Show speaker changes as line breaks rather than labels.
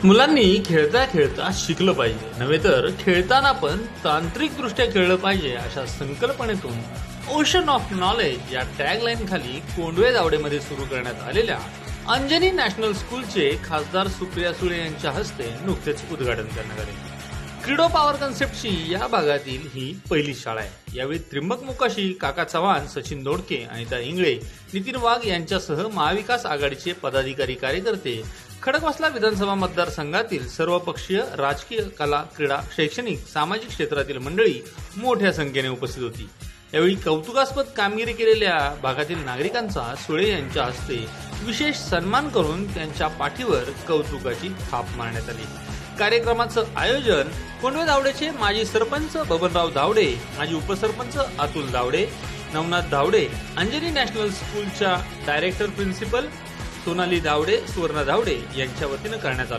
मुलांनी खेळता खेळता शिकलं पाहिजे, नव्हे तर खेळताना पण तांत्रिकदृष्ट्या खेळलं पाहिजे अशा संकल्पनेतून ओशन ऑफ नॉलेज या टॅगलाईन खाली कोंडवे जावडेमध्ये सुरू करण्यात आलेल्या अंजनी नॅशनल स्कूलचे खासदार सुप्रिया सुळे यांच्या हस्ते नुकतेच उद्घाटन करण्यात आले। क्रीडो पॉवर कन्सेप्टची या भागातील ही पहिली शाळा आहे। यावेळी त्रिंबक मुकाशी, काका चव्हाण, सचिन दोडके, अनिता इंगळे, नितीन वाघ यांच्यासह महाविकास आघाडीचे पदाधिकारी, कार्यकर्ते, खडकवासला विधानसभा मतदारसंघातील सर्वपक्षीय, राजकीय, कला, क्रीडा, शैक्षणिक, सामाजिक क्षेत्रातील मंडळी मोठ्या संख्येने उपस्थित होती। यावेळी कौतुकास्पद कामगिरी केलेल्या भागातील नागरिकांचा सुळे यांच्या हस्ते विशेष सन्मान करून त्यांच्या पाठीवर कौतुकाची थाप मारण्यात आली। कार्यक्रमाचं आयोजन कोंडवे दावडेचे माजी सरपंच बबनराव दावडे, माजी उपसरपंच अतुल दावडे, नवनाथ दावडे, अंजनी नॅशनल स्कूलच्या डायरेक्टर प्रिन्सिपल सोनाली दावडे, सुवर्णा दावडे यांच्या वतीनं करण्यात आलं।